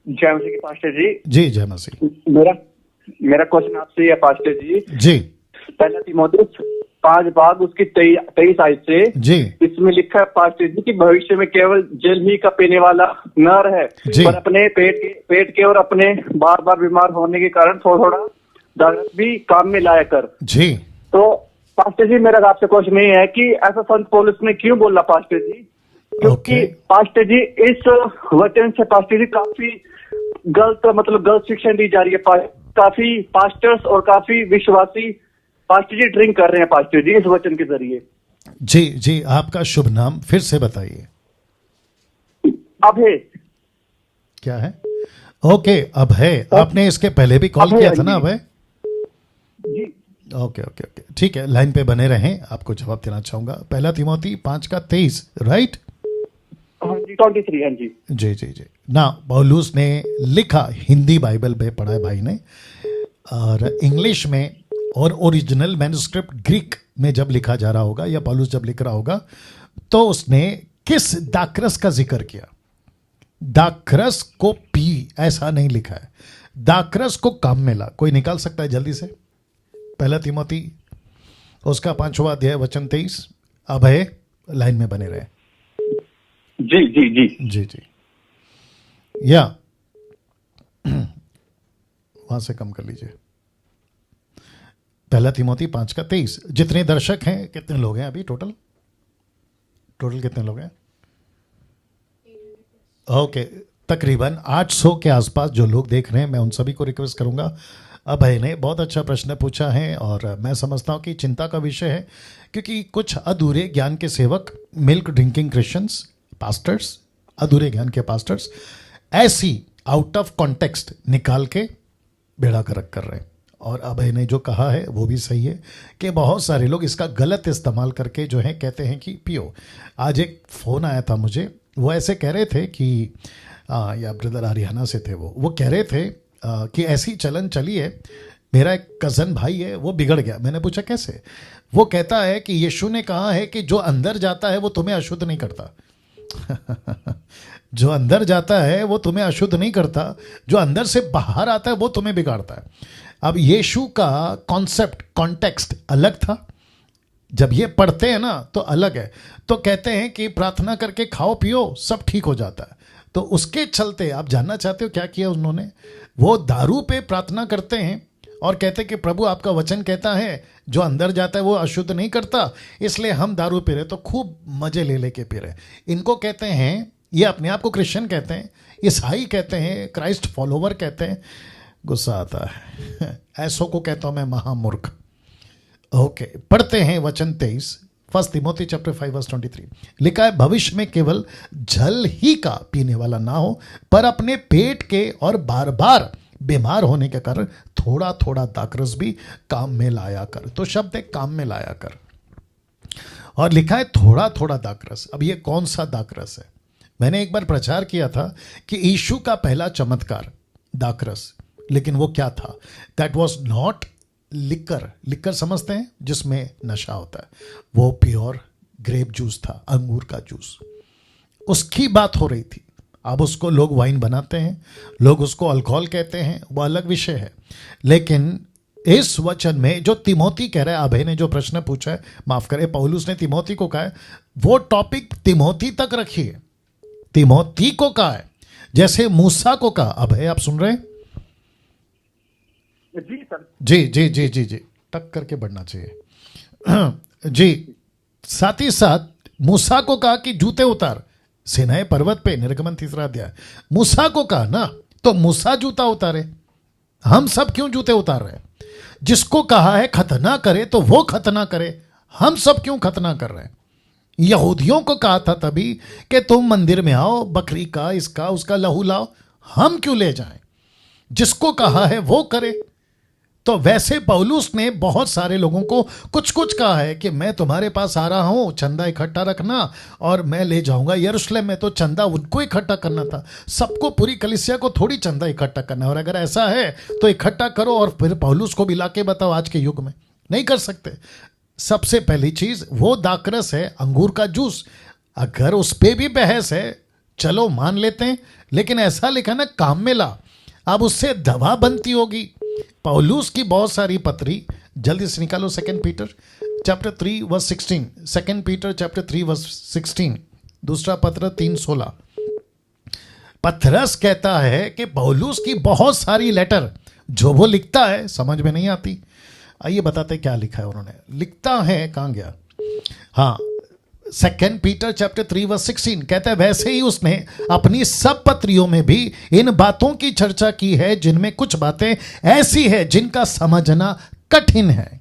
जय मसीह की पास्टर जी। जी जय मसीह। मेरा मेरा क्वेश्चन आपसे है पास्टर जी। जी पहला तीमुथियुस 5 भाग उसकी 23 आयत से जी इसमें लिखा है पास्टर जी कि भविष्य में केवल जल ही का पीने वाला न रहे, जी। पर अपने पेट के और अपने बार बार बीमार होने के कारण थोड़ा थोड़ा दारस भी काम में लाया कर। जी तो पास्टर जी मेरा आपसे क्वेश्चन ये है कि ऐसा संत पौलुस ने क्यों बोला पास्टर जी? क्योंकि ओके। पास्टर जी इस वचन से पास्टर जी काफी गलत शिक्षा दी जा रही है। काफी पास्टर्स और काफी विश्वासी पास्टर जी ड्रिंक कर रहे हैं पास्टर जी इस वचन के जरिए। जी जी, आपका शुभ नाम फिर से बताइए। अभय। क्या है? ओके अभय, आपने इसके पहले भी कॉल अभय, किया था ना अभय? जी ओके ओके ओके, ठीक है, लाइन पे बने रहें, आपको जवाब देना चाहूंगा। पहला तीमुथी 5:23, राइट? हाँ जी 23। हाँ जी जी जी जी ना, पौलुस ने लिखा, हिंदी बाइबल में पढ़ा है भाई ने, और इंग्लिश में और ओरिजिनल मैन्युस्क्रिप्ट ग्रीक में जब लिखा जा रहा होगा या पौलुस जब लिख रहा होगा, तो उसने किस दाखरस का जिक्र किया? दाखरस को पी ऐसा नहीं लिखा है, दाखरस को काम मिला। कोई निकाल सकता है जल्दी से? पहला तीमुथी उसका 5वां अध्याय वचन 23। अभय लाइन में बने रहे। जी जी जी जी जी, या वहां से कम कर लीजिए। पहला तीमुथी 5:23। जितने दर्शक हैं, कितने लोग हैं अभी टोटल कितने लोग हैं? ओके, तकरीबन 800 के आसपास जो लोग देख रहे हैं, मैं उन सभी को रिक्वेस्ट करूंगा। अभय ने बहुत अच्छा प्रश्न पूछा है और मैं समझता हूं कि चिंता का विषय है, क्योंकि कुछ अधूरे ज्ञान के सेवक, मिल्क ड्रिंकिंग क्रिश्चियंस, पास्टर्स, अधूरे ज्ञान के पास्टर्स ऐसी आउट ऑफ कॉन्टेक्स्ट निकाल के बेड़ा गर्क कर रहे हैं। और अभय ने जो कहा है वो भी सही है कि बहुत सारे लोग इसका गलत इस्तेमाल करके जो है कहते हैं कि पियो। आज एक फ़ोन आया था मुझे, वो ऐसे कह रहे थे कि या ब्रदर हरियाणा से थे, वो कह रहे थे कि ऐसी चलन चली है, मेरा एक कज़न भाई है वो बिगड़ गया। मैंने पूछा कैसे? वो कहता है कि यीशु ने कहा है कि जो अंदर जाता है वो तुम्हें अशुद्ध नहीं करता। जो अंदर जाता है वो तुम्हें अशुद्ध नहीं करता, जो अंदर से बाहर आता है वो तुम्हें बिगाड़ता है। अब यीशु का कॉन्सेप्ट, कॉन्टेक्स्ट अलग था, जब ये पढ़ते हैं ना तो अलग है। तो कहते हैं कि प्रार्थना करके खाओ पियो सब ठीक हो जाता है। तो उसके चलते आप जानना चाहते हो क्या किया उन्होंने? वो दारू पे प्रार्थना करते हैं और कहते हैं कि प्रभु आपका वचन कहता है जो अंदर जाता है वो अशुद्ध नहीं करता, इसलिए हम दारू पी रहे, तो खूब मजे ले लेके पी रहे। इनको कहते हैं, ये अपने आप को क्रिश्चियन कहते हैं, ईसाई कहते हैं, क्राइस्ट फॉलोवर कहते हैं। गुस्सा आता है ऐसों को कहता हूं मैं महामूर्ख। ओके, पढ़ते हैं वचन 23, फर्स्ट तीमुथी चैप्टर 5:23। लिखा है, भविष्य में केवल जल ही का पीने वाला ना हो, पर अपने पेट के और बार बार बीमार होने के कारण थोड़ा थोड़ा दाखरस भी काम में लाया कर। तो शब्द है काम में लाया कर, और लिखा है थोड़ा थोड़ा दाखरस। अब ये कौन सा दाखरस है? मैंने एक बार प्रचार किया था कि यीशु का पहला चमत्कार दाखरस, लेकिन वो क्या था? That was not liquor. Liquor समझते हैं जिसमें नशा होता है, वो प्योर ग्रेप जूस था, अंगूर का जूस, उसकी बात हो रही थी। अब उसको लोग वाइन बनाते हैं, लोग उसको अल्कोहल कहते हैं, वो अलग विषय है। लेकिन इस वचन में जो तीमुथी कह रहा है, अभय ने जो प्रश्न पूछा है, माफ करें पौलुस ने तीमुथी को कहा है, वो टॉपिक तीमुथी तक रखिए। तीमुथी को कहा है जैसे मूसा को कहा। अभय आप सुन रहे हैं? जी सर। जी जी जी जी जी, टक करके बढ़ना चाहिए जी। साथ ही साथ मूसा को कहा कि जूते उतार, सिनाई पर्वत पे, निर्गमन 3 अध्याय। मूसा को कहा ना, तो मूसा जूता उतारे, हम सब क्यों जूते उतार रहे हैं? जिसको कहा है खतना करे तो वो खतना करे, हम सब क्यों खतना कर रहे हैं? यहूदियों को कहा था तभी कि तुम मंदिर में आओ, बकरी का, इसका उसका लहू लाओ, हम क्यों ले जाएं? जिसको कहा है वो करे। तो वैसे पौलुस ने बहुत सारे लोगों को कुछ कुछ कहा है कि मैं तुम्हारे पास आ रहा हूं, चंदा इकट्ठा रखना और मैं ले जाऊंगा यरूशलेम में। तो चंदा उनको इकट्ठा करना था, सबको, पूरी कलीसिया को थोड़ी चंदा इकट्ठा करना है। और अगर ऐसा है तो इकट्ठा करो और फिर पौलुस को भी लाके बताओ। आज के युग में नहीं कर सकते। सबसे पहली चीज वो दाखरस है, अंगूर का जूस। अगर उस पर भी बहस है चलो मान लेते हैं, लेकिन ऐसा लिखा ना काम में ला, अब उससे दवा बनती होगी। पौलुस की बहुत सारी पत्री, जल्दी से निकालो, 2 Peter chapter 3 verse 16, 2 Peter chapter 3 verse 16, दूसरा पत्र 3:16। पतरस कहता है कि पौलुस की बहुत सारी लेटर जो वो लिखता है समझ में नहीं आती। आइए बताते क्या लिखा है उन्होंने। लिखता है, कहाँ गया, हाँ 2 पीटर चैप्टर 3 वर्स 16 कहता है, वैसे ही उसने अपनी सब पत्रियों में भी इन बातों की चर्चा की है जिनमें कुछ बातें ऐसी है जिनका समझना कठिन है।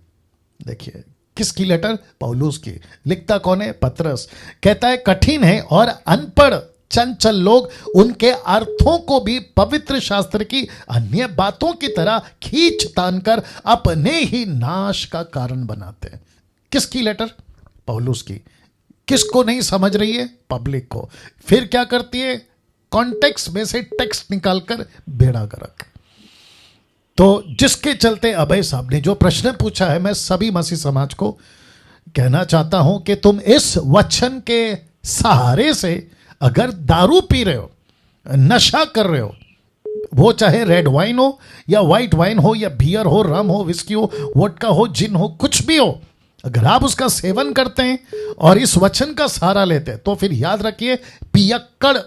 देखिए किसकी लेटर, पौलुस की। लिखता कौन है, पतरस। कहता है कठिन है और अनपढ़ चंचल लोग उनके अर्थों को भी पवित्र शास्त्र की अन्य बातों की तरह खींच तान कर अपने ही नाश का कारण बनाते हैं। किसकी लेटर, पौलुस की। किसको नहीं समझ रही है, पब्लिक को। फिर क्या करती है, कॉन्टेक्स्ट में से टेक्स्ट निकालकर बेड़ा गर्क। तो जिसके चलते अभय साहब ने जो प्रश्न पूछा है, मैं सभी मसीह समाज को कहना चाहता हूं कि तुम इस वचन के सहारे से अगर दारू पी रहे हो, नशा कर रहे हो, वो चाहे रेड वाइन हो या व्हाइट वाइन हो या बियर हो, रम हो, विस्की हो, वोडका हो, जिन हो, कुछ भी हो, अगर आप उसका सेवन करते हैं और इस वचन का सहारा लेते हैं तो फिर याद रखिए पियक्कड़,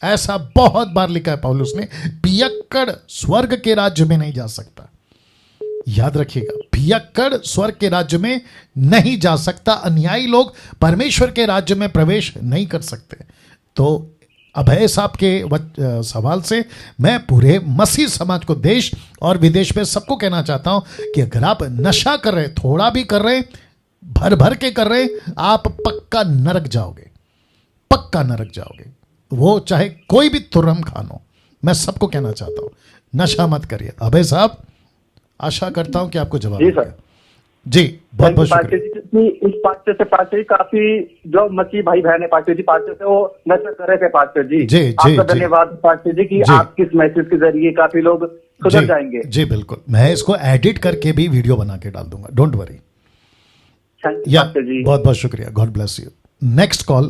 ऐसा बहुत बार लिखा है पौलुस ने, पियक्कड़ स्वर्ग के राज्य में नहीं जा सकता। याद रखिएगा, पियक्कड़ स्वर्ग के राज्य में नहीं जा सकता। अन्यायी लोग परमेश्वर के राज्य में प्रवेश नहीं कर सकते। तो अभय साहब के सवाल से मैं पूरे मसीह समाज को, देश और विदेश में सबको कहना चाहता हूं कि अगर आप नशा कर रहे, थोड़ा भी कर रहे, भर भर के कर रहे, आप पक्का नरक जाओगे, पक्का नरक जाओगे। वो चाहे कोई भी तुर्रम खान हो, मैं सबको कहना चाहता हूं नशा मत करिए। अभय साहब, आशा करता हूं कि आपको जवाब जी सर, जी बहुत बहुत शुक्रिया। इस पास्टर से पास्टर जी काफी जो मसीह भाई बहन है पास्टर जी, पास्टर से वो नशा कर रहे थे पास्टर जी। जी आपका धन्यवाद पास्टर जी कि आप किस मैसेज के जरिए काफी लोग सुधर जाएंगे। जी बिल्कुल, मैं इसको एडिट करके भी वीडियो बना के डाल दूंगा, don't worry. Thank you pastor ji, बहुत बहुत शुक्रिया, God bless you. Next call